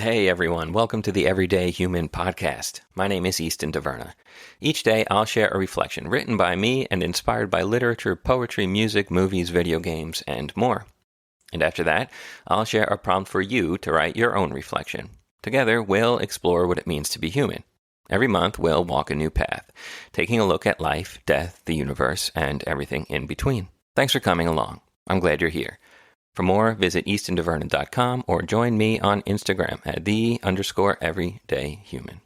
Hey everyone, welcome to the Everyday Human Podcast. My name is Easton Taverna. Each day I'll share a reflection written by me and inspired by literature, poetry, music, movies, video games, and more. And after that, I'll share a prompt for you to write your own reflection. Together, we'll explore what it means to be human. Every month, we'll walk a new path, taking a look at life, death, the universe, and everything in between. Thanks for coming along. I'm glad you're here. For more, visit eastontaverna.com or join me on Instagram at _everydayhuman.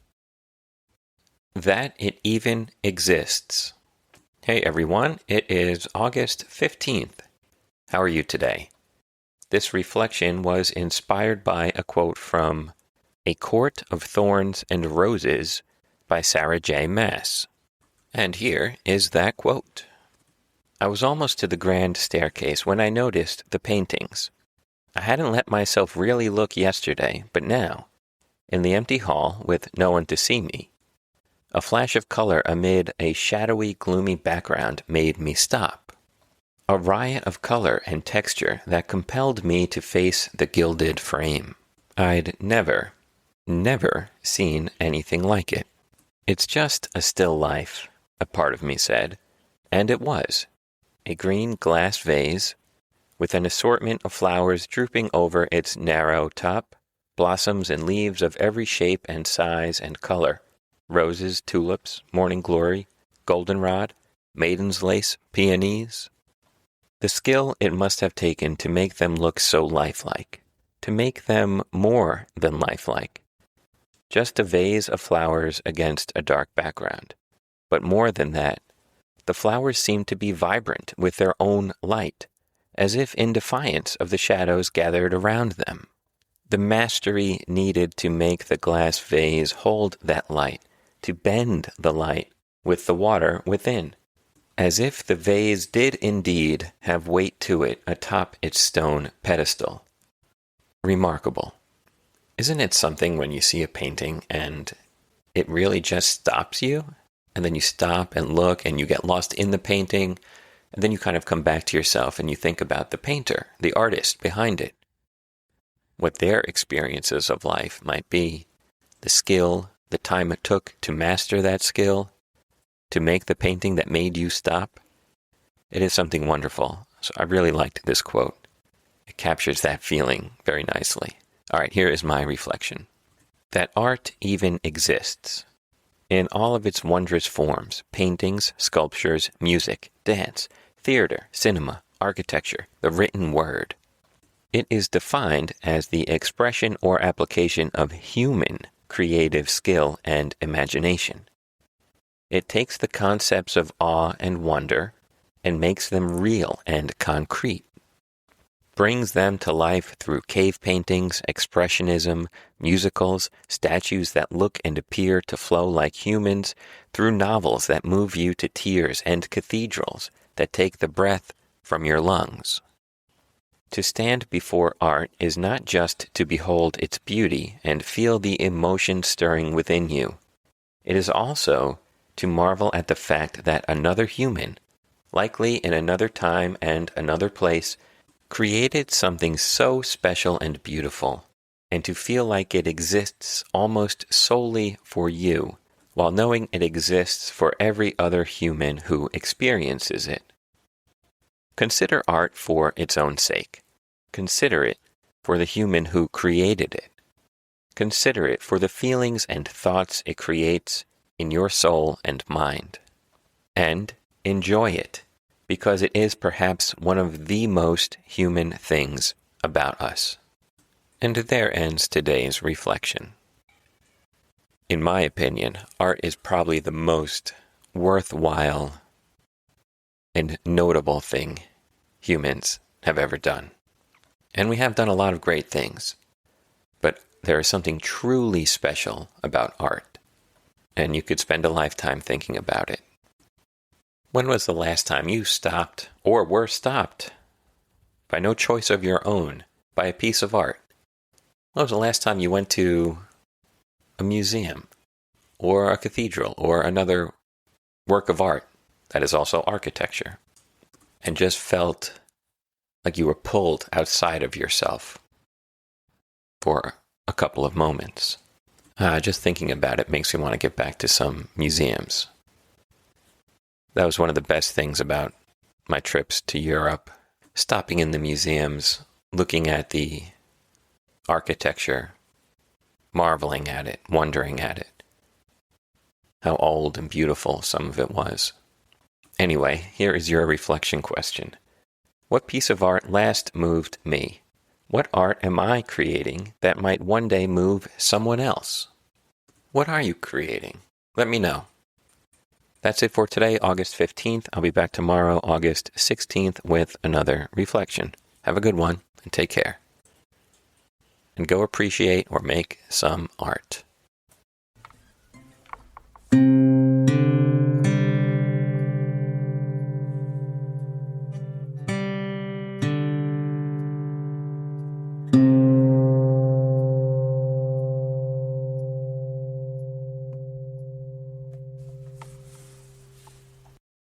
That it even exists. Hey everyone, it is August 15th. How are you today? This reflection was inspired by a quote from A Court of Thorns and Roses by Sarah J. Maas. And here is that quote. I was almost to the grand staircase when I noticed the paintings. I hadn't let myself really look yesterday, but now, in the empty hall with no one to see me, a flash of color amid a shadowy, gloomy background made me stop. A riot of color and texture that compelled me to face the gilded frame. I'd never seen anything like it. It's just a still life, a part of me said, and it was. A green glass vase, with an assortment of flowers drooping over its narrow top, blossoms and leaves of every shape and size and color, roses, tulips, morning glory, goldenrod, maiden's lace, peonies. The skill it must have taken to make them look so lifelike, to make them more than lifelike. Just a vase of flowers against a dark background. But more than that, the flowers seemed to be vibrant with their own light, as if in defiance of the shadows gathered around them. The mastery needed to make the glass vase hold that light, to bend the light with the water within, as if the vase did indeed have weight to it atop its stone pedestal. Remarkable. Isn't it something when you see a painting and it really just stops you? And then you stop and look and you get lost in the painting. And then you kind of come back to yourself and you think about the painter, the artist behind it. What their experiences of life might be. The skill, the time it took to master that skill, to make the painting that made you stop. It is something wonderful. So I really liked this quote. It captures that feeling very nicely. All right, here is my reflection. That art even exists. In all of its wondrous forms, paintings, sculptures, music, dance, theater, cinema, architecture, the written word. It is defined as the expression or application of human creative skill and imagination. It takes the concepts of awe and wonder and makes them real and concrete. Brings them to life through cave paintings, expressionism, musicals, statues that look and appear to flow like humans, through novels that move you to tears and cathedrals that take the breath from your lungs. To stand before art is not just to behold its beauty and feel the emotion stirring within you. It is also to marvel at the fact that another human, likely in another time and another place, created something so special and beautiful, and to feel like it exists almost solely for you, while knowing it exists for every other human who experiences it. Consider art for its own sake. Consider it for the human who created it. Consider it for the feelings and thoughts it creates in your soul and mind. And enjoy it, because it is perhaps one of the most human things about us. And there ends today's reflection. In my opinion, art is probably the most worthwhile and notable thing humans have ever done. And we have done a lot of great things, but there is something truly special about art, and you could spend a lifetime thinking about it. When was the last time you stopped or were stopped by no choice of your own by a piece of art? When was the last time you went to a museum or a cathedral or another work of art that is also architecture and just felt like you were pulled outside of yourself for a couple of moments. Just thinking about it makes me want to get back to some museums. That was one of the best things about my trips to Europe. Stopping in the museums, looking at the architecture, marveling at it, wondering at it. How old and beautiful some of it was. Anyway, here is your reflection question. What piece of art last moved me? What art am I creating that might one day move someone else? What are you creating? Let me know. That's it for today, August 15th. I'll be back tomorrow, August 16th, with another reflection. Have a good one, and take care. And go appreciate or make some art.